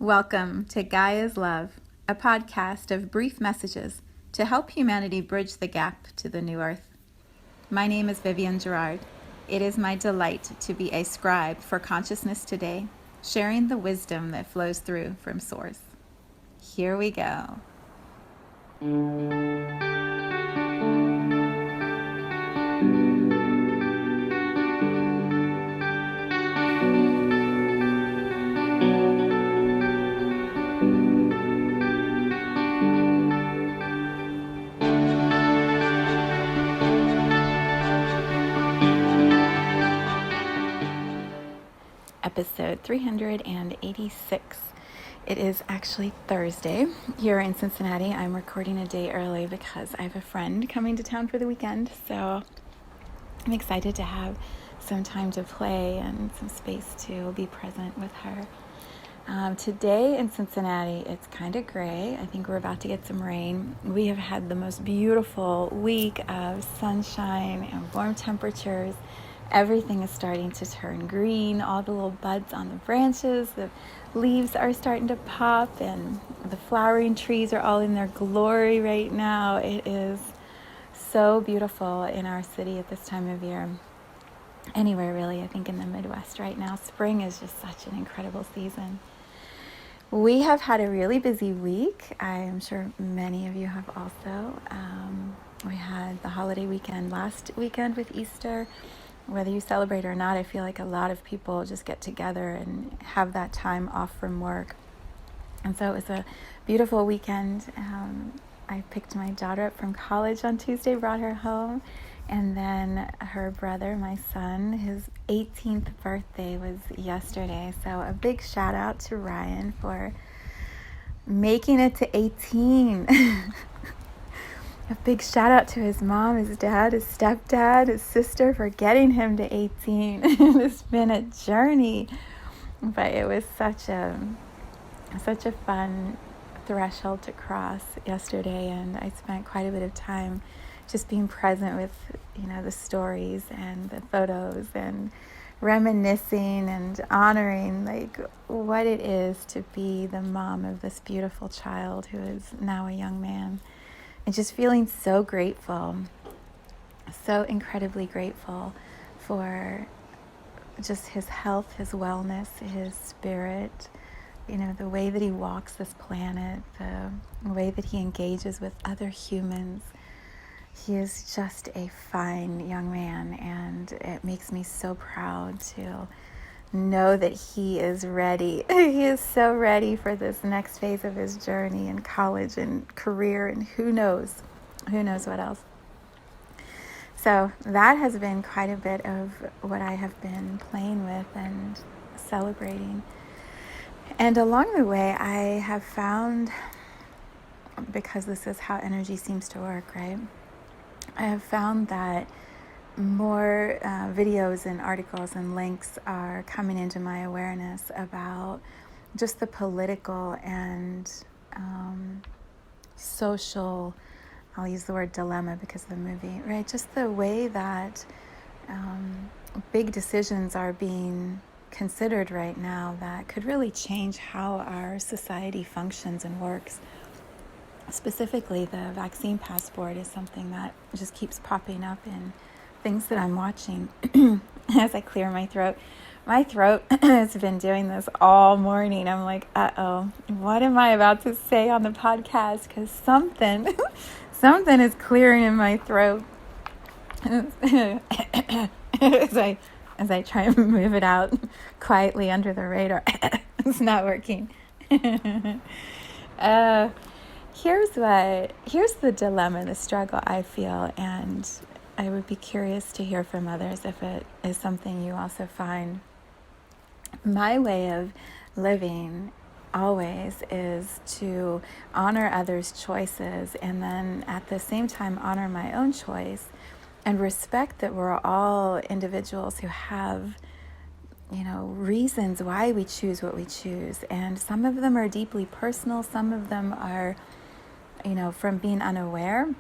Welcome to Gaia's Love, a podcast of brief messages to help humanity bridge the gap to the new earth. My name is Vivienne Gerard. It is my delight to be a scribe for consciousness today, sharing the wisdom that flows through from Source. Here we go. Episode 386. It is actually Thursday here in Cincinnati. I'm recording a day early because I have a friend coming to town for the weekend, so I'm excited to have some time to play and some space to be present with her. Today in Cincinnati, it's kind of gray. I think we're about to get some rain. We have had the most beautiful week of sunshine and warm temperatures. Everything is starting to turn green. All the little buds on the branches, the leaves are starting to pop, and the flowering trees are all in their glory right now. It is so beautiful in our city at this time of year. Anywhere really, I think in the Midwest right now. Spring is just such an incredible season. We have had a really busy week. I am sure many of you have also. We had the holiday weekend last weekend with Easter. Whether you celebrate or not, I feel like a lot of people just get together and have that time off from work. And so it was a beautiful weekend. I picked my daughter up from college on Tuesday, brought her home. And then her brother, my son, his 18th birthday was yesterday. So a big shout out to Ryan for making it to 18. A big shout out to his mom, his dad, his stepdad, his sister for getting him to 18. It's been a journey, but it was such a fun threshold to cross yesterday, and I spent quite a bit of time just being present with, the stories and the photos and reminiscing and honoring like what it is to be the mom of this beautiful child who is now a young man. And just feeling so grateful, so incredibly grateful for just his health, his wellness, his spirit, the way that he walks this planet, the way that he engages with other humans. He is just a fine young man, and it makes me so proud to know that he is ready. He is so ready for this next phase of his journey in college and career, and who knows what else. So that has been quite a bit of what I have been playing with and celebrating. And along the way, I have found, because this is how energy seems to work, right? I have found that more videos and articles and links are coming into my awareness about just the political and social, I'll use the word dilemma because of the movie, right? Just the way that big decisions are being considered right now that could really change how our society functions and works. Specifically, the vaccine passport is something that just keeps popping up in things that I'm watching as I clear my throat. My throat has been doing this all morning. I'm like, what am I about to say on the podcast? Because something is clearing in my throat as I try and move it out quietly under the radar. It's not working. Here's the dilemma, the struggle I feel, and I would be curious to hear from others if it is something you also find. My way of living always is to honor others' choices and then at the same time honor my own choice and respect that we're all individuals who have, reasons why we choose what we choose. And some of them are deeply personal, some of them are, from being unaware.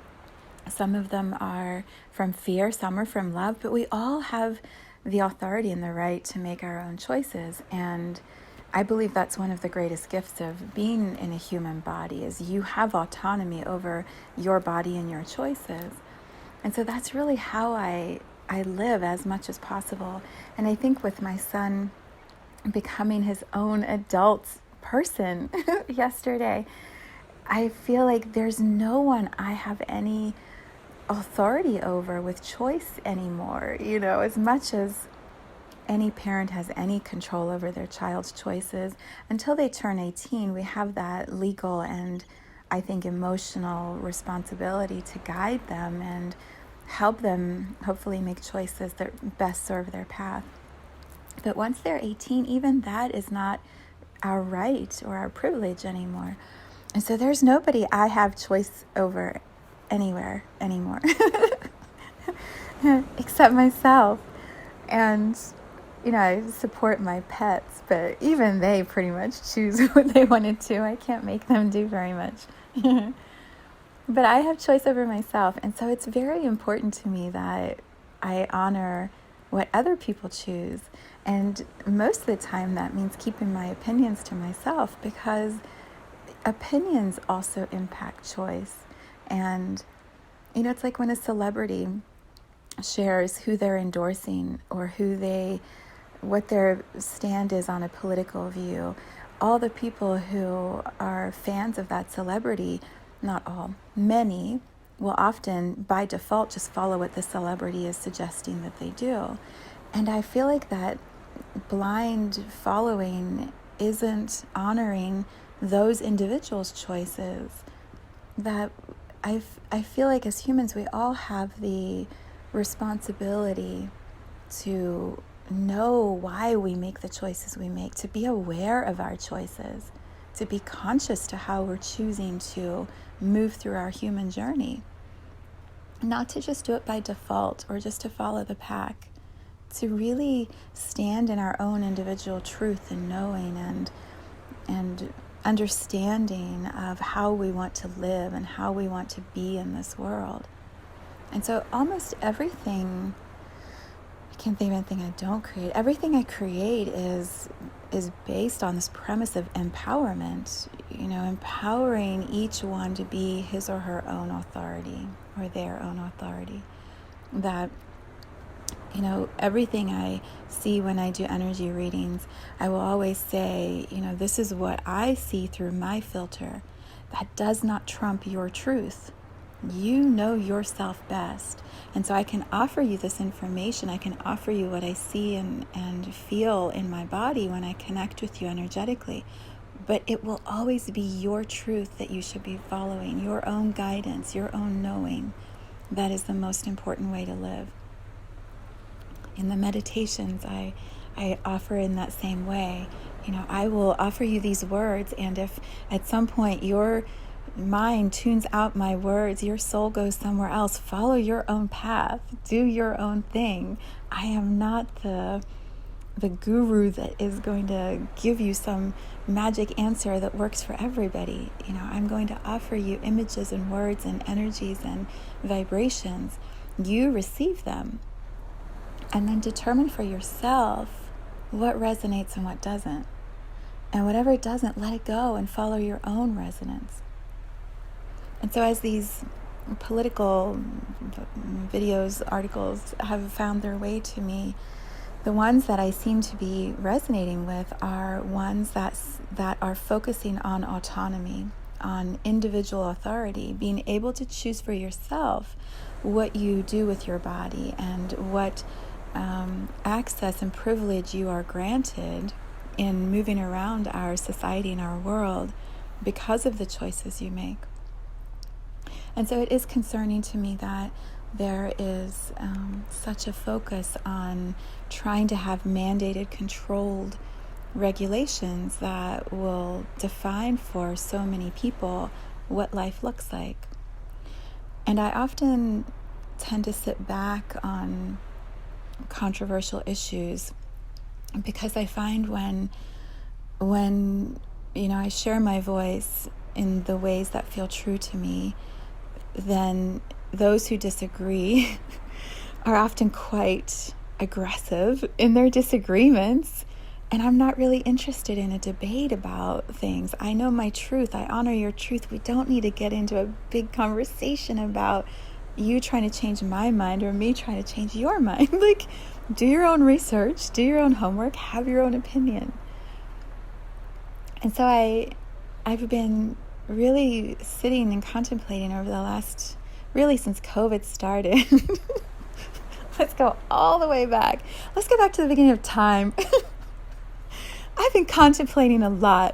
Some of them are from fear, some are from love, but we all have the authority and the right to make our own choices. And I believe that's one of the greatest gifts of being in a human body, is you have autonomy over your body and your choices. And so that's really how I live as much as possible. And I think with my son becoming his own adult person yesterday, I feel like there's no one I have any authority over with choice anymore. As much as any parent has any control over their child's choices, until they turn 18, we have that legal and, I think, emotional responsibility to guide them and help them hopefully make choices that best serve their path. But once they're 18, even that is not our right or our privilege anymore. And so there's nobody I have choice over anywhere anymore except myself. And I support my pets, but even they pretty much choose what they want to do. I can't make them do very much. But I have choice over myself. And so it's very important to me that I honor what other people choose. And most of the time that means keeping my opinions to myself, because opinions also impact choice. And, it's like when a celebrity shares who they're endorsing or what their stand is on a political view. All the people who are fans of that celebrity, not all, many, will often by default just follow what the celebrity is suggesting that they do. And I feel like that blind following isn't honoring those individuals' choices. That I feel like as humans we all have the responsibility to know why we make the choices we make, to be aware of our choices, to be conscious to how we're choosing to move through our human journey. Not to just do it by default or just to follow the pack, to really stand in our own individual truth and knowing and understanding of how we want to live and how we want to be in this world. And so almost everything, I can't think of anything I don't create. Everything I create is based on this premise of empowerment, empowering each one to be his or her own authority or their own authority. That, everything I see when I do energy readings, I will always say, this is what I see through my filter. That does not trump your truth. You know yourself best. And so I can offer you this information. I can offer you what I see and feel in my body when I connect with you energetically. But it will always be your truth that you should be following, your own guidance, your own knowing. That is the most important way to live. In the meditations, I offer in that same way. I will offer you these words, and if at some point your mind tunes out my words, your soul goes somewhere else, follow your own path, do your own thing. I am not the guru that is going to give you some magic answer that works for everybody. I'm going to offer you images and words and energies and vibrations. You receive them and then determine for yourself what resonates and what doesn't. And whatever doesn't, let it go and follow your own resonance. And so as these political videos, articles have found their way to me, the ones that I seem to be resonating with are ones that are focusing on autonomy, on individual authority, being able to choose for yourself what you do with your body and what access and privilege you are granted in moving around our society and our world because of the choices you make. And so it is concerning to me that there is such a focus on trying to have mandated, controlled regulations that will define for so many people what life looks like. And I often tend to sit back on controversial issues because I find when I share my voice in the ways that feel true to me, then those who disagree are often quite aggressive in their disagreements And I'm not really interested in a debate about things. I know my truth. I honor your truth. We don't need to get into a big conversation about you trying to change my mind or me trying to change your mind. Like, do your own research, do your own homework, have your own opinion. And so I've been really sitting and contemplating over the last, really since COVID started. Let's go all the way back. Let's go back to the beginning of time. I've been contemplating a lot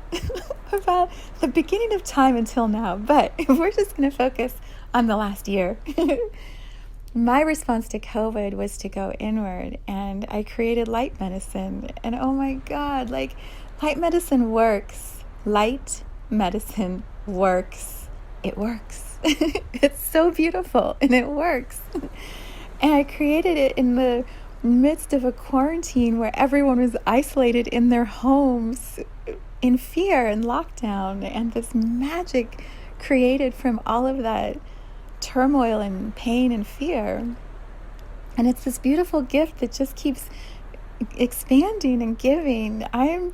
about the beginning of time until now, but we're just going to focus on the last year. My response to COVID was to go inward, and I created light medicine. And oh my God, like, light medicine works. Light medicine works. It works. It's so beautiful, and it works. And I created it in the midst of a quarantine where everyone was isolated in their homes in fear and lockdown, and this magic created from all of that turmoil and pain and fear. And it's this beautiful gift that just keeps expanding and giving. I'm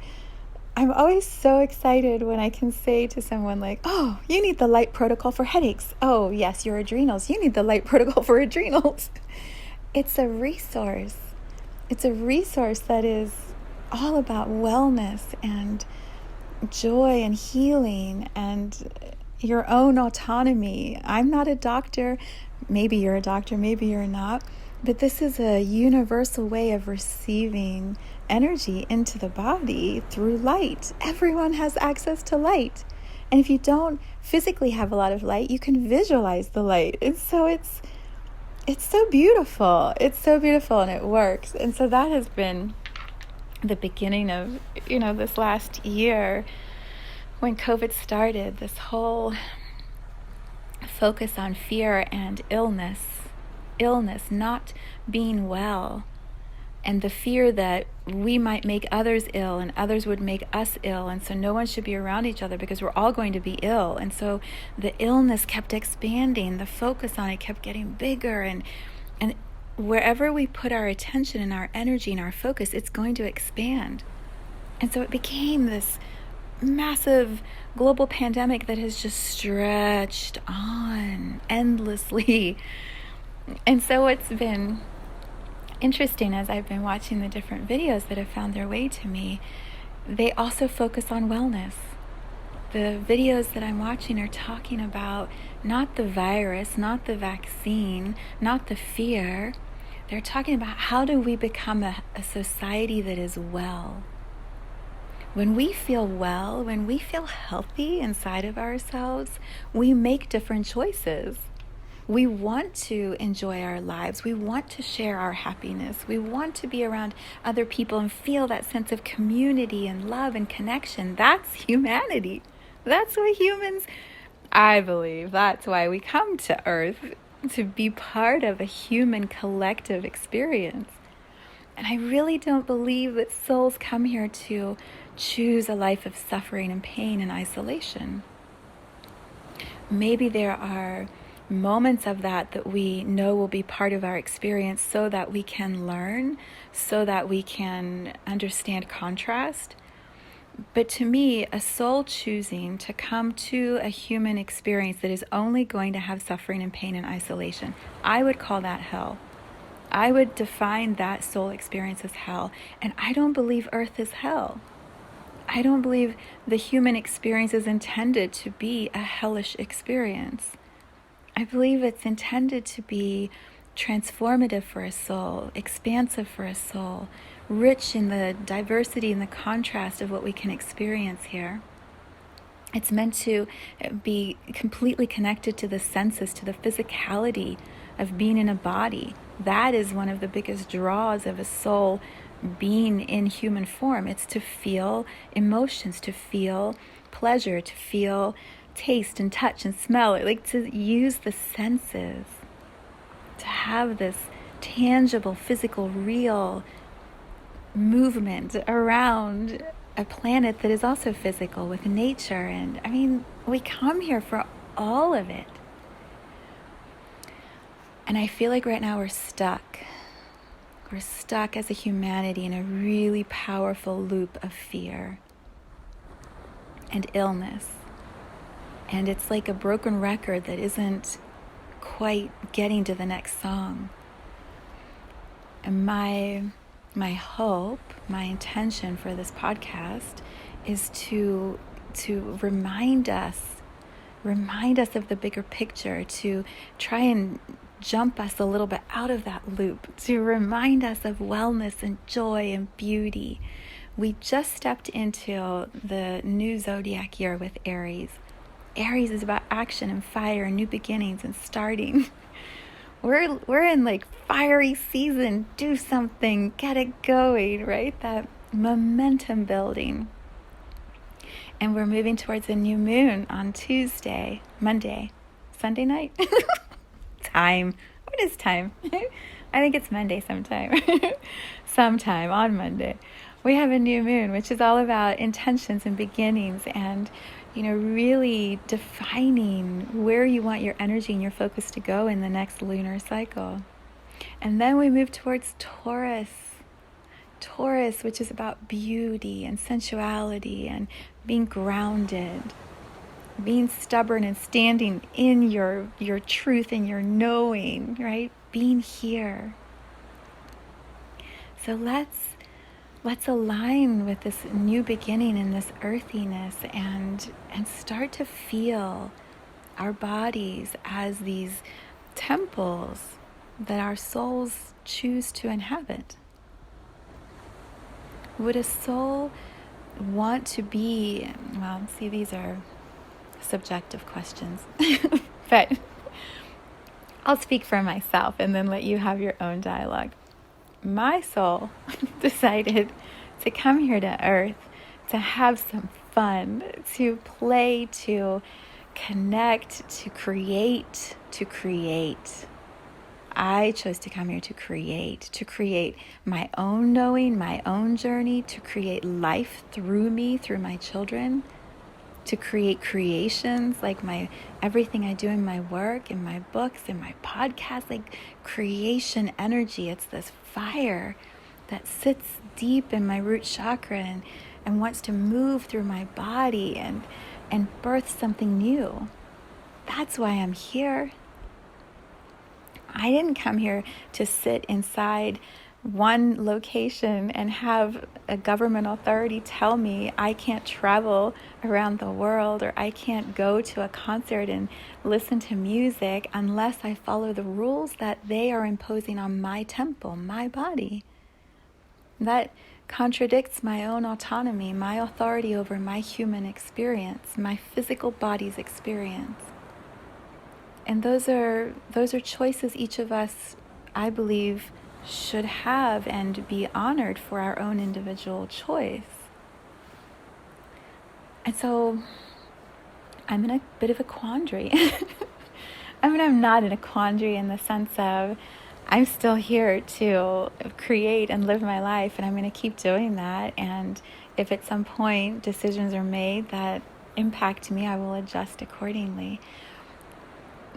always so excited when I can say to someone like, oh, you need the light protocol for headaches. Oh yes, your adrenals, you need the light protocol for adrenals. It's a resource. It's a resource that is all about wellness and joy and healing and your own autonomy. I'm not a doctor. Maybe you're a doctor, maybe you're not. But this is a universal way of receiving energy into the body through light. Everyone has access to light. And if you don't physically have a lot of light, you can visualize the light. And so it's so beautiful. It's so beautiful, and it works. And so that has been the beginning of, this last year when COVID started, this whole focus on fear and illness, not being well, and the fear that we might make others ill and others would make us ill, and so no one should be around each other because we're all going to be ill. And so the illness kept expanding, the focus on it kept getting bigger, and wherever we put our attention and our energy and our focus, it's going to expand. And so it became this massive global pandemic that has just stretched on endlessly. And so it's been interesting as I've been watching the different videos that have found their way to me. They also focus on wellness. The videos that I'm watching are talking about not the virus, not the vaccine, not the fear. They're talking about how do we become a society that is well. When we feel well, when we feel healthy inside of ourselves, we make different choices. We want to enjoy our lives. We want to share our happiness. We want to be around other people and feel that sense of community and love and connection. That's humanity. That's what humans, I believe, that's why we come to Earth, to be part of a human collective experience. And I really don't believe that souls come here to choose a life of suffering and pain and isolation. Maybe there are moments of that we know will be part of our experience so that we can learn, so that we can understand contrast. But to me, a soul choosing to come to a human experience that is only going to have suffering and pain and isolation, I would call that hell. I would define that soul experience as hell. And I don't believe Earth is hell. I don't believe the human experience is intended to be a hellish experience. I believe it's intended to be transformative for a soul, expansive for a soul, rich in the diversity and the contrast of what we can experience here. It's meant to be completely connected to the senses, to the physicality of being in a body. That is one of the biggest draws of a soul being in human form. It's to feel emotions, to feel pleasure, to feel taste and touch and smell, like to use the senses, to have this tangible, physical, real movement around a planet that is also physical with nature. And I mean, we come here for all of it. And I feel like right now we're stuck. We're stuck as a humanity in a really powerful loop of fear and illness. And it's like a broken record that isn't quite getting to the next song. And my hope, my intention for this podcast is to remind us of the bigger picture, to try and jump us a little bit out of that loop, to remind us of wellness and joy and beauty. We just stepped into the new zodiac year with Aries. Aries is about action and fire and new beginnings and starting. We're in like fiery season, do something, get it going, right? That momentum building. And we're moving towards a new moon on Monday, Sunday night? Time. What is time? I think it's Monday sometime. Sometime on Monday. We have a new moon, which is all about intentions and beginnings and, really defining where you want your energy and your focus to go in the next lunar cycle. And then we move towards Taurus, which is about beauty and sensuality and being grounded, being stubborn and standing in your truth and your knowing, right? Being here. So let's align with this new beginning and this earthiness and start to feel our bodies as these temples that our souls choose to inhabit. Would a soul want to be, well, see, these are subjective questions, but I'll speak for myself and then let you have your own dialogue. My soul decided to come here to Earth to have some fun, to play, to connect, to create. I chose to come here to create my own knowing, my own journey, to create life through me, through my children, to create creations like everything I do in my work, in my books, in my podcast, like creation energy. It's this fire that sits deep in my root chakra and wants to move through my body and birth something new. That's why I'm here. I didn't come here to sit inside one location and have a government authority tell me I can't travel around the world or I can't go to a concert and listen to music unless I follow the rules that they are imposing on my temple, my body. That contradicts my own autonomy, my authority over my human experience, my physical body's experience. And those are choices each of us, I believe, should have and be honored for our own individual choice. And so I'm in a bit of a quandary. I'm not in a quandary in the sense of I'm still here to create and live my life, and I'm going to keep doing that. And if at some point decisions are made that impact me, I will adjust accordingly.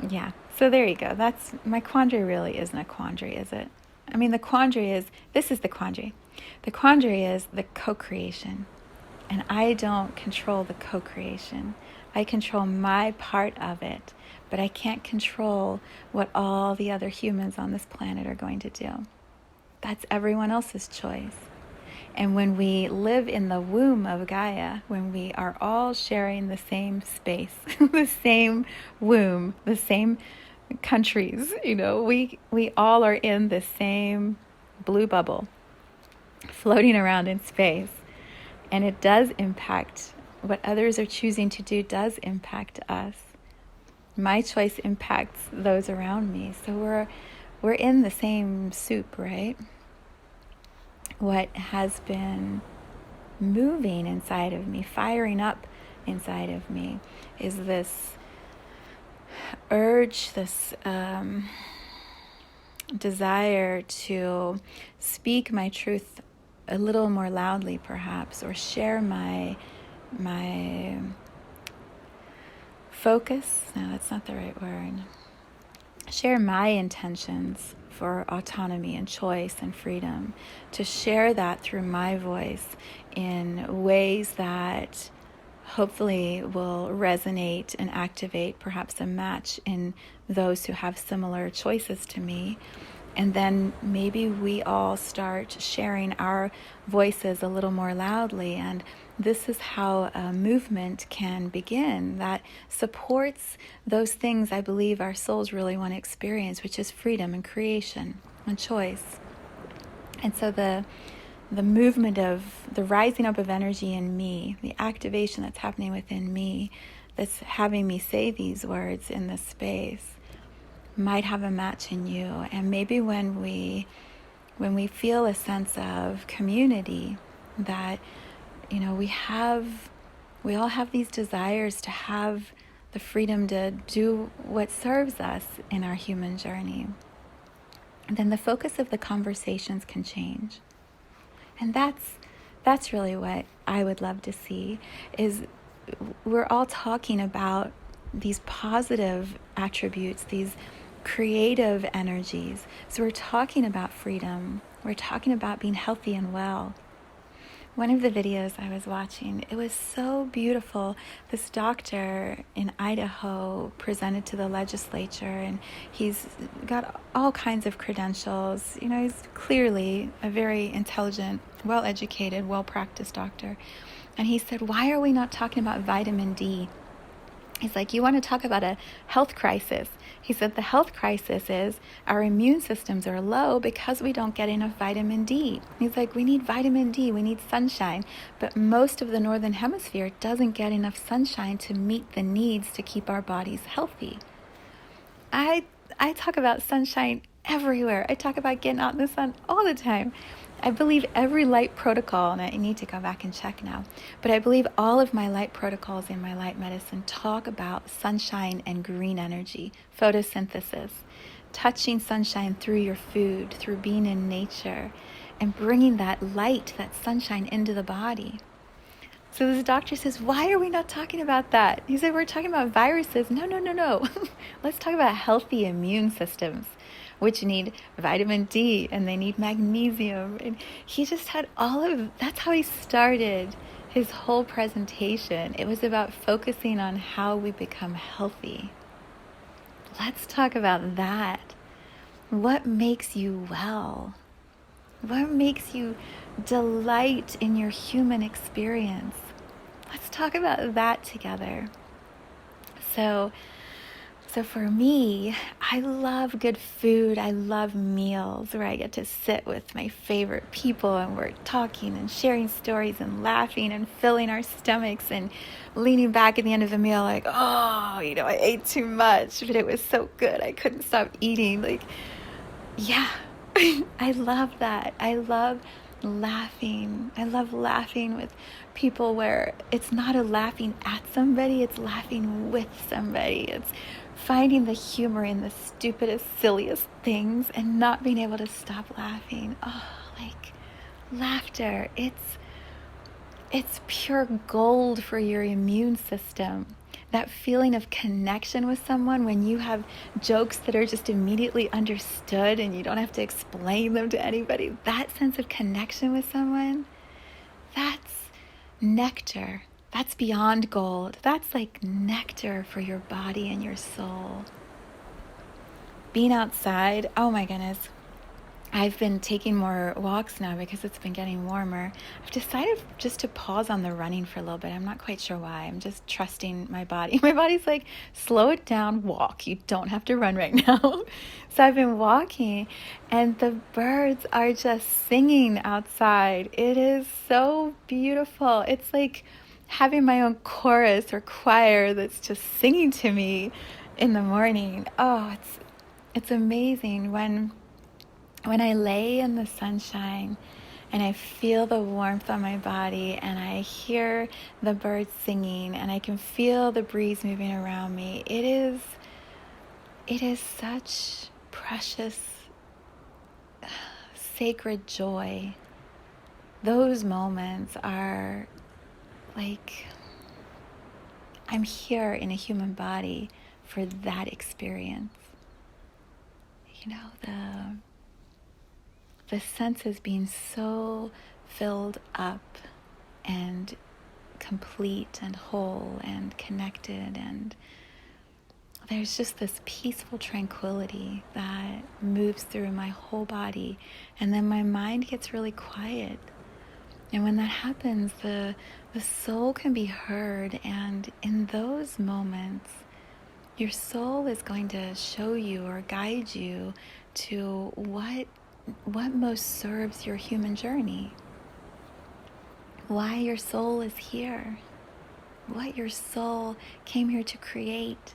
Yeah, so there you go. That's my quandary. Really isn't a quandary, is it? I mean, the quandary is, this is the quandary. The quandary is the co-creation. And I don't control the co-creation. I control my part of it, but I can't control what all the other humans on this planet are going to do. That's everyone else's choice. And when we live in the womb of Gaia, when we are all sharing the same space, the same womb, the same countries, we all are in the same blue bubble, floating around in space. And it does impact, what others are choosing to do does impact us. My choice impacts those around me. So we're in the same soup, right? What has been moving inside of me, firing up inside of me, is this urge, this desire to speak my truth a little more loudly, perhaps, or share my focus. No, that's not the right word. Share my intentions for autonomy and choice and freedom, to share that through my voice in ways that hopefully will resonate and activate perhaps a match in those who have similar choices to me. And then maybe we all start sharing our voices a little more loudly. And this is how a movement can begin that supports those things I believe our souls really want to experience, which is freedom and creation and choice. And so the movement of the rising up of energy in me, the activation that's happening within me, that's having me say these words in this space, might have a match in you. And maybe when we feel a sense of community, that we all have these desires to have the freedom to do what serves us in our human journey, then the focus of the conversations can change. And that's really what I would love to see, is we're all talking about these positive attributes, these creative energies. So we're talking about freedom. We're talking about being healthy and well. One of the videos I was watching, it was so beautiful. This doctor in Idaho presented to the legislature, and he's got all kinds of credentials. He's clearly a very intelligent, well-educated, well-practiced doctor. And he said, why are we not talking about vitamin D? He's like, you want to talk about a health crisis? He said, the health crisis is our immune systems are low because we don't get enough vitamin D. He's like, we need vitamin D, we need sunshine, but most of the northern hemisphere doesn't get enough sunshine to meet the needs to keep our bodies healthy. I talk about sunshine everywhere. I talk about getting out in the sun all the time. I believe every light protocol, and I need to go back and check now, but I believe all of my light protocols in my light medicine talk about sunshine and green energy, photosynthesis, touching sunshine through your food, through being in nature, and bringing that light, that sunshine into the body. So this doctor says, why are we not talking about that? He said, we're talking about viruses. No. Let's talk about healthy immune systems, which need vitamin D and they need magnesium. And he just had that's how he started his whole presentation. It was about focusing on how we become healthy. Let's talk about that. What makes you well? What makes you delight in your human experience? Let's talk about that together. So for me, I love good food. I love meals where I get to sit with my favorite people and we're talking and sharing stories and laughing and filling our stomachs and leaning back at the end of the meal like, I ate too much, but it was so good. I couldn't stop eating. Yeah, I love that. I love laughing. I love laughing with people where it's not a laughing at somebody, it's laughing with somebody. It's finding the humor in the stupidest, silliest things and not being able to stop laughing. Laughter. It's pure gold for your immune system. That feeling of connection with someone when you have jokes that are just immediately understood and you don't have to explain them to anybody. That sense of connection with someone, that's nectar. That's beyond gold. That's like nectar for your body and your soul. Being outside, oh my goodness. I've been taking more walks now because it's been getting warmer. I've decided just to pause on the running for a little bit. I'm not quite sure why. I'm just trusting my body. My body's like, slow it down, walk. You don't have to run right now. So I've been walking and the birds are just singing outside. It is so beautiful. It's like having my own chorus or choir that's just singing to me in the morning. Oh, it's amazing when I lay in the sunshine and I feel the warmth on my body and I hear the birds singing and I can feel the breeze moving around me. It is such precious, sacred joy. Those moments are like, I'm here in a human body for that experience. the senses being so filled up and complete and whole and connected, and there's just this peaceful tranquility that moves through my whole body, and then my mind gets really quiet. And when that happens, the soul can be heard, and in those moments, your soul is going to show you or guide you to what most serves your human journey, why your soul is here, what your soul came here to create.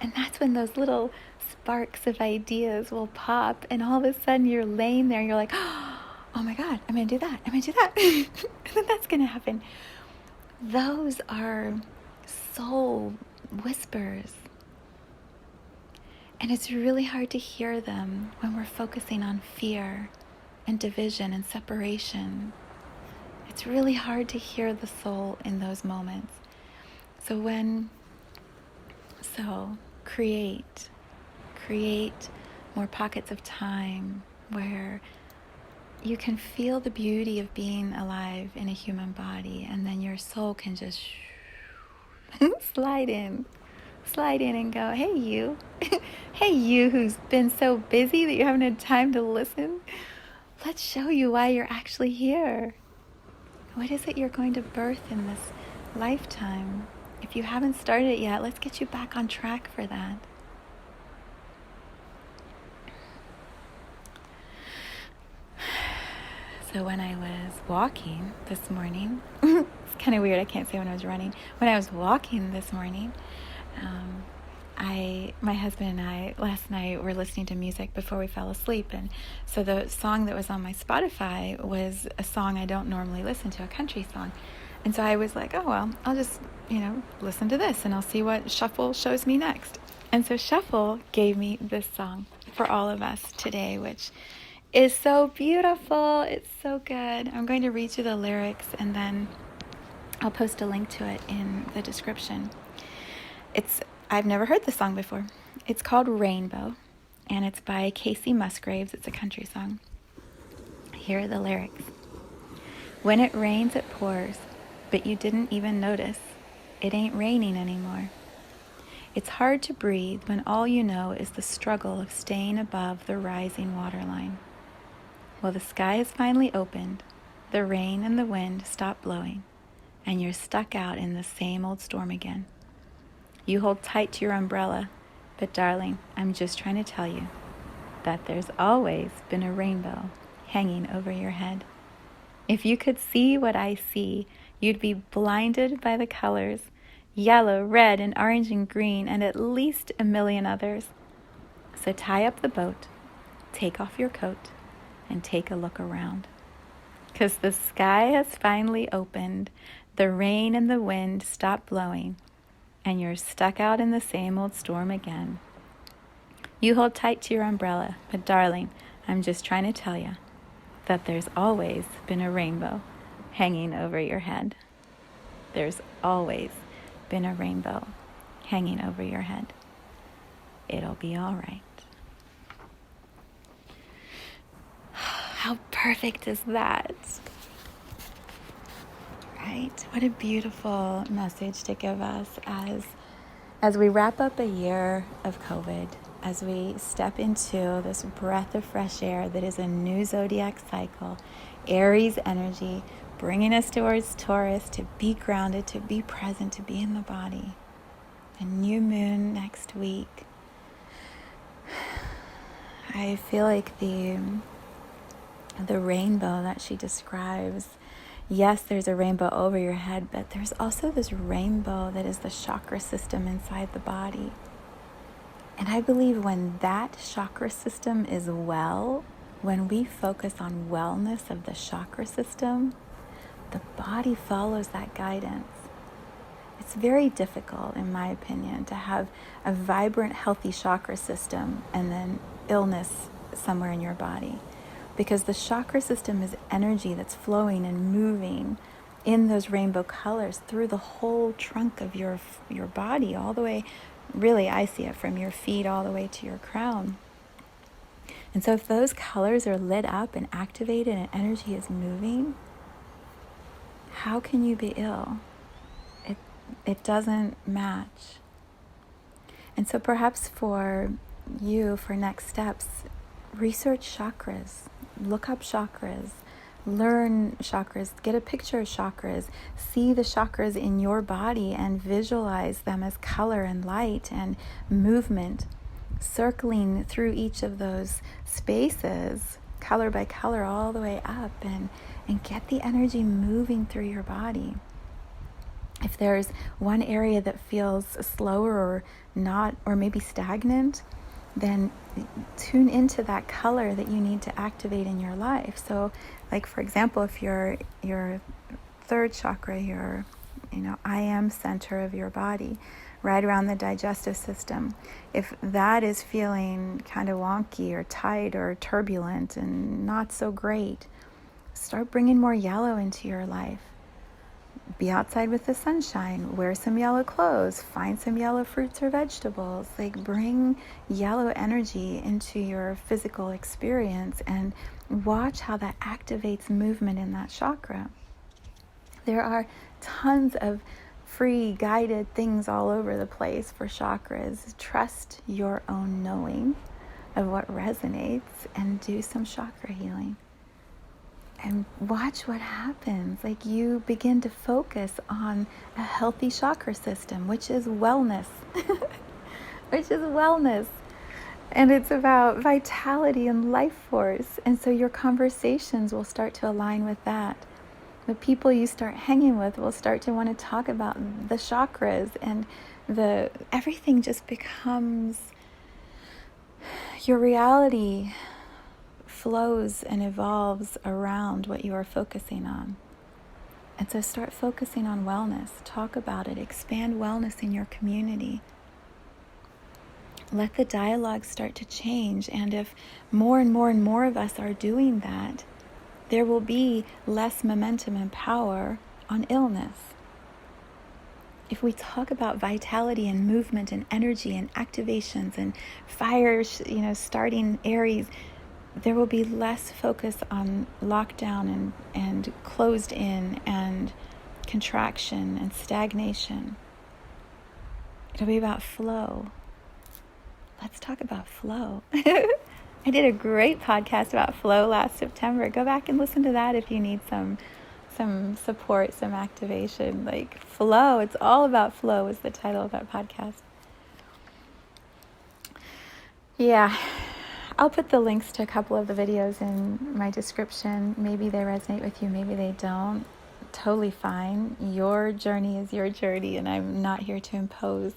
And that's when those little sparks of ideas will pop, and all of a sudden you're laying there and you're like, oh my God, I'm going to do that. I'm going to do that. And then that's going to happen. Those are soul whispers. And it's really hard to hear them when we're focusing on fear and division and separation. It's really hard to hear the soul in those moments. So create more pockets of time where you can feel the beauty of being alive in a human body, and then your soul can just slide in and go, hey you, hey you who's been so busy that you haven't had time to listen. Let's show you why you're actually here. What is it you're going to birth in this lifetime? If you haven't started it yet, let's get you back on track for that. So when I was walking this morning, it's kind of weird, I can't say when I was running. When I was walking this morning, my husband and I last night were listening to music before we fell asleep, and so the song that was on my Spotify was a song I don't normally listen to, a country song. And so I was like, oh well, I'll just, listen to this and I'll see what Shuffle shows me next. And so Shuffle gave me this song for all of us today, which is so beautiful. It's so good. I'm going to read you the lyrics and then I'll post a link to it in the description. I've never heard this song before. It's called Rainbow, and it's by Casey Musgraves. It's a country song. Here are the lyrics. When it rains, it pours, but you didn't even notice. It ain't raining anymore. It's hard to breathe when all you know is the struggle of staying above the rising waterline. Well, the sky has finally opened, the rain and the wind stop blowing, and you're stuck out in the same old storm again. You hold tight to your umbrella, but darling, I'm just trying to tell you that there's always been a rainbow hanging over your head. If you could see what I see, you'd be blinded by the colors, yellow, red, and orange and green, and at least a million others. So tie up the boat, take off your coat, and take a look around. 'Cause the sky has finally opened, the rain and the wind stop blowing, and you're stuck out in the same old storm again. You hold tight to your umbrella, but darling, I'm just trying to tell you that there's always been a rainbow hanging over your head. There's always been a rainbow hanging over your head. It'll be all right. How perfect is that? Right? What a beautiful message to give us as we wrap up a year of COVID, as we step into this breath of fresh air that is a new zodiac cycle, Aries energy, bringing us towards Taurus, to be grounded, to be present, to be in the body. A new moon next week. I feel like the rainbow that she describes, yes, there's a rainbow over your head, but there's also this rainbow that is the chakra system inside the body. And I believe when that chakra system is well, when we focus on wellness of the chakra system, the body follows that guidance. It's very difficult, in my opinion, to have a vibrant, healthy chakra system and then illness somewhere in your body. Because the chakra system is energy that's flowing and moving in those rainbow colors through the whole trunk of your body, all the way, really I see it from your feet all the way to your crown. And so if those colors are lit up and activated and energy is moving, how can you be ill? It doesn't match. And so perhaps for you, for next steps, research chakras, look up chakras, learn chakras, get a picture of chakras, see the chakras in your body and visualize them as color and light and movement, circling through each of those spaces, color by color, all the way up, and get the energy moving through your body. If there's one area that feels slower or not, or maybe stagnant, then tune into that color that you need to activate in your life. So, like for example, if your third chakra, your I am center of your body, right around the digestive system, if that is feeling kind of wonky or tight or turbulent and not so great, start bringing more yellow into your life. Be outside with the sunshine, wear some yellow clothes, find some yellow fruits or vegetables. Like, bring yellow energy into your physical experience and watch how that activates movement in that chakra. There are tons of free guided things all over the place for chakras. Trust your own knowing of what resonates and do some chakra healing. And watch what happens. Like, you begin to focus on a healthy chakra system, which is wellness. Which is wellness. And it's about vitality and life force. And so your conversations will start to align with that. The people you start hanging with will start to want to talk about the chakras, and everything just becomes, your reality flows and evolves around what you are focusing on. And so start focusing on wellness. Talk about it. Expand wellness in your community. Let the dialogue start to change. And if more and more and more of us are doing that, there will be less momentum and power on illness. If we talk about vitality and movement and energy and activations and fire, starting Aries, there will be less focus on lockdown and closed in and contraction and stagnation. It'll be about flow. Let's talk about flow. I did a great podcast about flow last September. Go back and listen to that if you need some support, some activation. Like, flow, it's all about flow is the title of that podcast. Yeah. I'll put the links to a couple of the videos in my description. Maybe they resonate with you, maybe they don't. Totally fine. Your journey is your journey, and I'm not here to impose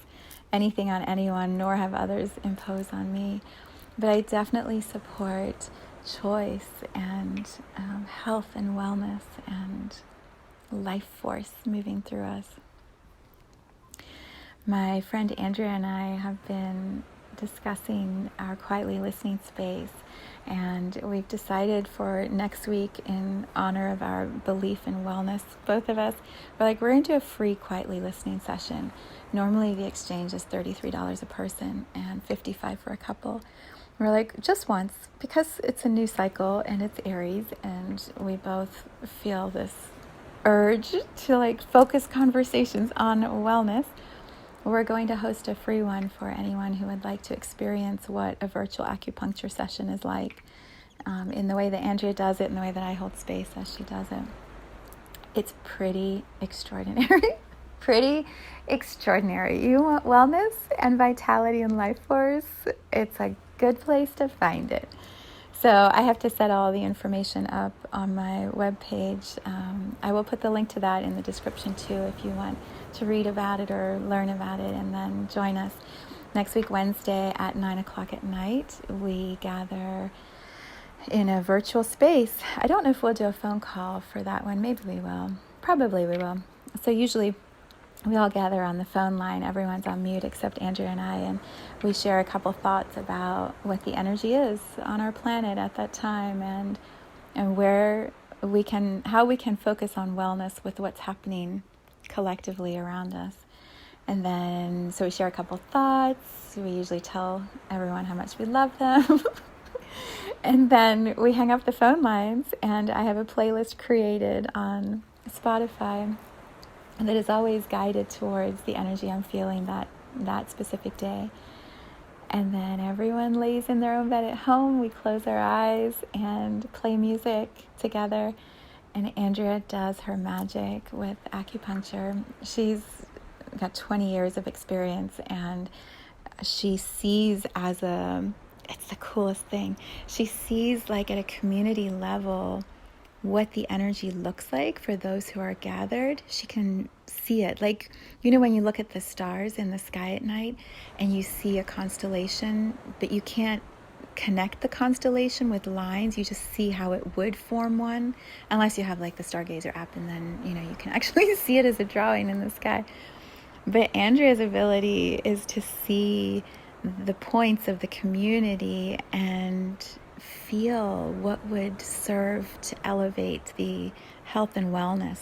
anything on anyone, nor have others impose on me. But I definitely support choice and health and wellness and life force moving through us. My friend Andrea and I have been discussing our quietly listening space, and we've decided for next week, in honor of our belief in wellness, both of us, we're going to do a free quietly listening session. Normally the exchange is $33 a person and $55 for a couple. We're like, just once, because it's a new cycle and it's Aries, and we both feel this urge to focus conversations on wellness. We're going to host a free one for anyone who would like to experience what a virtual acupuncture session is like, in the way that Andrea does it, in the way that I hold space as she does it. It's pretty extraordinary. Pretty extraordinary. You want wellness and vitality and life force? It's a good place to find it. So I have to set all the information up on my webpage. I will put the link to that in the description too if you want to read about it or learn about it, and then join us next week, Wednesday at 9:00 at night. We gather in a virtual space. I don't know if we'll do a phone call for that one. Maybe we will. Probably we will. So usually we all gather on the phone line. Everyone's on mute except Andrea and I, and we share a couple thoughts about what the energy is on our planet at that time, and where we can, how we can focus on wellness with what's happening collectively around us. And then, so we share a couple thoughts. We usually tell everyone how much we love them. And then we hang up the phone lines, and I have a playlist created on Spotify that is always guided towards the energy I'm feeling that specific day. And then everyone lays in their own bed at home. We close our eyes and play music together. And Andrea does her magic with acupuncture. She's got 20 years of experience, and she sees it's the coolest thing. She sees, like, at a community level what the energy looks like for those who are gathered. She can see it. Like, when you look at the stars in the sky at night and you see a constellation, but you can't connect the constellation with lines, you just see how it would form one, unless you have like the Stargazer app, and then you can actually see it as a drawing in the sky. But Andrea's ability is to see the points of the community and feel what would serve to elevate the health and wellness,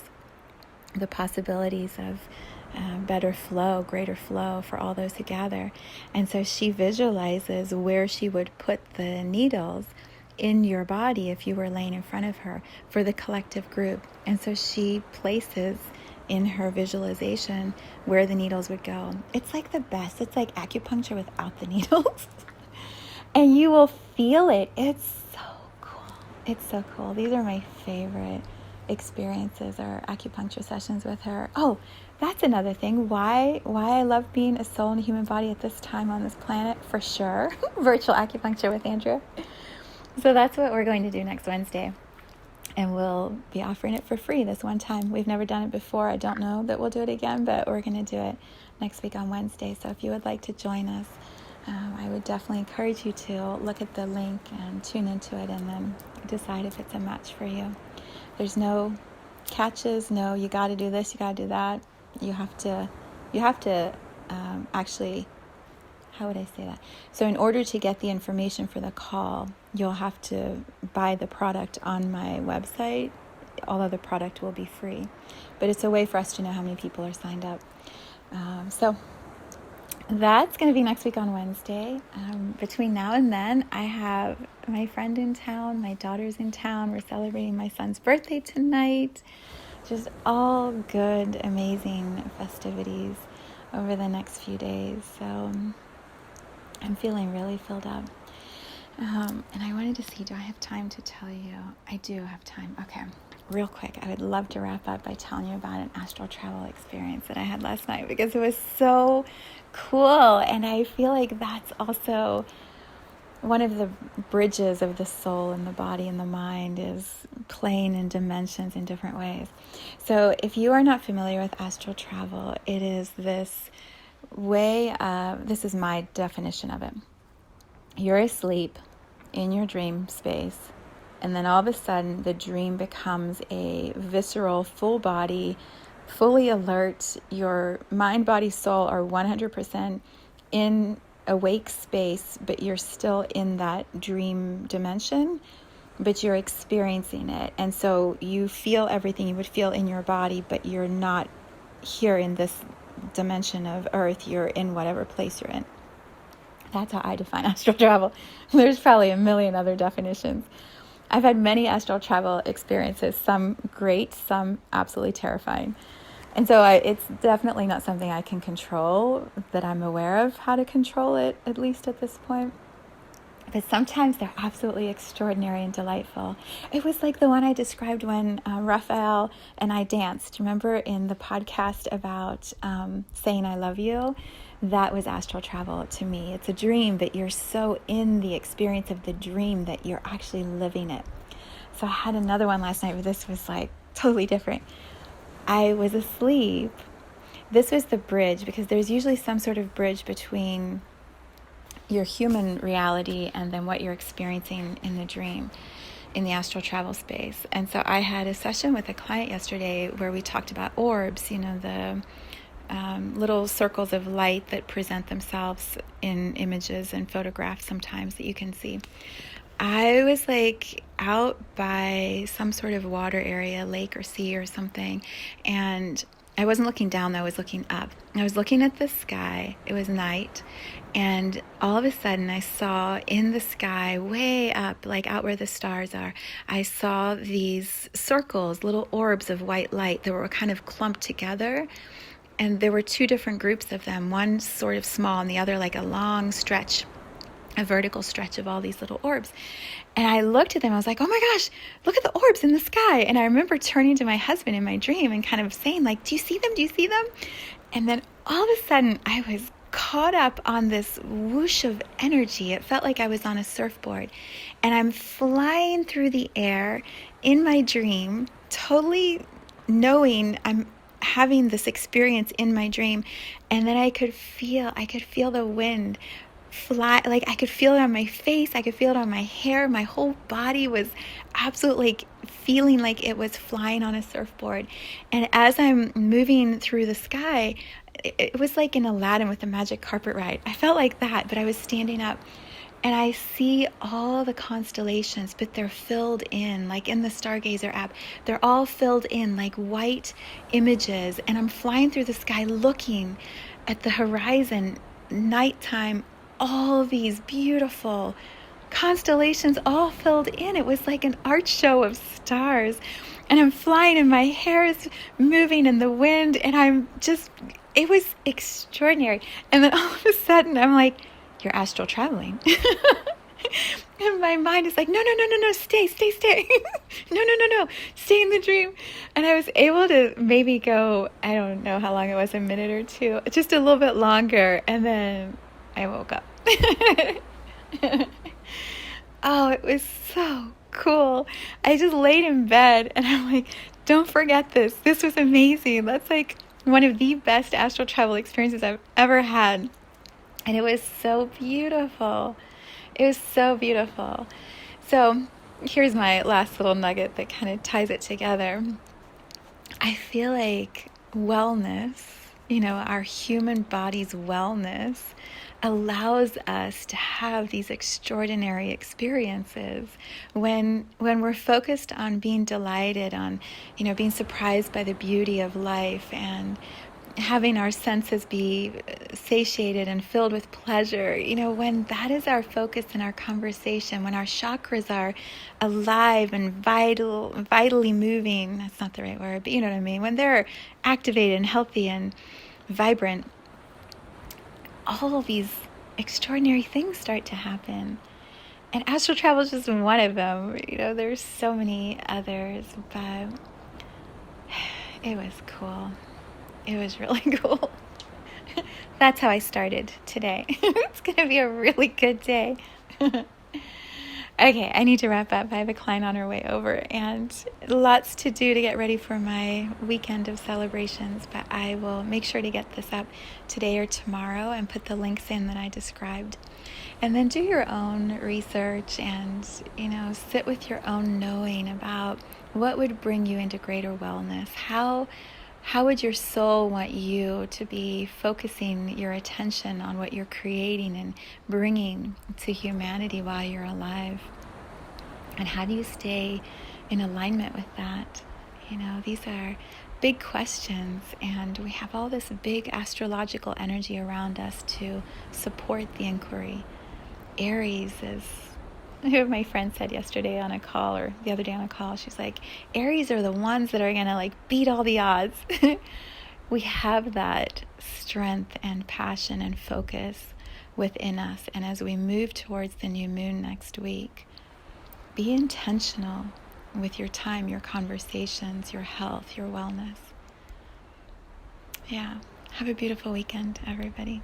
the possibilities of better flow, greater flow for all those who gather. And so she visualizes where she would put the needles in your body if you were laying in front of her for the collective group. And so she places in her visualization where the needles would go. It's like the best. It's like acupuncture without the needles. And you will feel it. It's so cool. It's so cool. These are my favorite experiences, or acupuncture sessions with her. Oh, that's another thing. Why I love being a soul in a human body at this time on this planet, for sure. Virtual acupuncture with Andrea. So that's what we're going to do next Wednesday. And we'll be offering it for free this one time. We've never done it before. I don't know that we'll do it again, but we're going to do it next week on Wednesday. So if you would like to join us, I would definitely encourage you to look at the link and tune into it, and then decide if it's a match for you. There's no catches. No, you got to do this, you got to do that. You have to actually, how would I say that? So in order to get the information for the call, you'll have to buy the product on my website. All other product will be free. But it's a way for us to know how many people are signed up. So that's going to be next week on Wednesday. Between now and then, I have my friend in town, my daughter's in town. We're celebrating my son's birthday tonight. Just all good, amazing festivities over the next few days. So I'm feeling really filled up. And I wanted to see, do I have time to tell you? I do have time. Okay. Real quick, I would love to wrap up by telling you about an astral travel experience that I had last night, because it was so cool. And I feel like that's also one of the bridges of the soul and the body and the mind, is playing in dimensions in different ways. So if you are not familiar with astral travel, it is this way of, this is my definition of it. You're asleep in your dream space, and then all of a sudden the dream becomes a visceral, full body, fully alert. Your mind, body, soul are 100% in awake space, but you're still in that dream dimension, but you're experiencing it. And so you feel everything you would feel in your body, but you're not here in this dimension of earth. You're in whatever place you're in. That's how I define astral travel. There's probably a million other definitions. I've had many astral travel experiences, some great, some absolutely terrifying. And so it's definitely not something I can control, that I'm aware of how to control it, at least at this point. But sometimes they're absolutely extraordinary and delightful. It was like the one I described when Raphael and I danced. Remember in the podcast about saying I love you? That was astral travel to me. It's a dream, but you're so in the experience of the dream that you're actually living it. So I had another one last night where this was like totally different. I was asleep. This was the bridge, because there's usually some sort of bridge between your human reality and then what you're experiencing in the dream, in the astral travel space. And so I had a session with a client yesterday where we talked about orbs, the little circles of light that present themselves in images and photographs sometimes that you can see. I was like out by some sort of water area, lake or sea or something, and I wasn't looking down though, I was looking up. I was looking at the sky. It was night. And all of a sudden I saw in the sky, way up, like out where the stars are, I saw these circles, little orbs of white light that were kind of clumped together. And there were two different groups of them, one sort of small and the other like a long stretch, a vertical stretch of all these little orbs. And I looked at them, I was like, oh my gosh, look at the orbs in the sky. And I remember turning to my husband in my dream and kind of saying like, do you see them? Do you see them? And then all of a sudden I was caught up on this whoosh of energy. It felt like I was on a surfboard and I'm flying through the air in my dream, totally knowing I'm having this experience in my dream. And then I could feel the wind fly, like I could feel it on my face, I could feel it on my hair. My whole body was absolutely like feeling like it was flying on a surfboard. And as I'm moving through the sky, it was like in Aladdin with the magic carpet ride. I felt like that, but I was standing up and I see all the constellations, but they're filled in, like in the Stargazer app, they're all filled in like white images. And I'm flying through the sky looking at the horizon, nighttime, all these beautiful constellations all filled in. It was like an art show of stars. And I'm flying and my hair is moving in the wind and it was extraordinary. And then all of a sudden I'm like, you're astral traveling. And my mind is like, no, stay. No, stay in the dream. And I was able to maybe go, I don't know how long it was, a minute or two, just a little bit longer. And then I woke up. Oh, it was so cool. I just laid in bed and I'm like, don't forget this. This was amazing. That's like one of the best astral travel experiences I've ever had. And it was so beautiful. It was so beautiful. So here's my last little nugget that kind of ties it together. I feel like wellness, our human body's wellness allows us to have these extraordinary experiences when we're focused on being delighted, on, being surprised by the beauty of life and having our senses be satiated and filled with pleasure. When that is our focus in our conversation, when our chakras are alive and vitally moving, that's not the right word, but you know what I mean, when they're activated and healthy and vibrant, all of these extraordinary things start to happen. And astral travel is just one of them. There's so many others, but it was cool. It was really cool. That's how I started today. It's going to be a really good day. Okay, I need to wrap up. I have a client on her way over and lots to do to get ready for my weekend of celebrations, but I will make sure to get this up today or tomorrow and put the links in that I described. And then do your own research and, sit with your own knowing about what would bring you into greater wellness. How would your soul want you to be focusing your attention on what you're creating and bringing to humanity while you're alive? And how do you stay in alignment with that? These are big questions, and we have all this big astrological energy around us to support the inquiry. Aries is, my friend said yesterday on a call, or the other day on a call, she's like, Aries are the ones that are going to beat all the odds. We have that strength and passion and focus within us. And as we move towards the new moon next week, be intentional with your time, your conversations, your health, your wellness. Yeah. Have a beautiful weekend, everybody.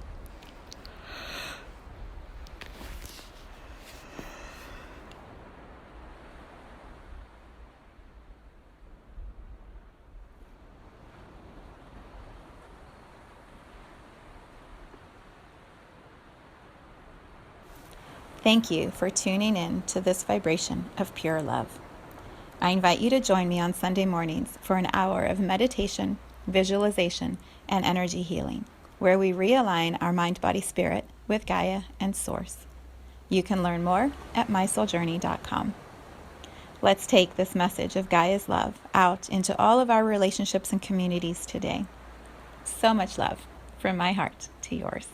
Thank you for tuning in to this vibration of pure love. I invite you to join me on Sunday mornings for an hour of meditation, visualization, and energy healing, where we realign our mind, body, spirit with Gaia and Source. You can learn more at mysouljourney.com. Let's take this message of Gaia's love out into all of our relationships and communities today. So much love from my heart to yours.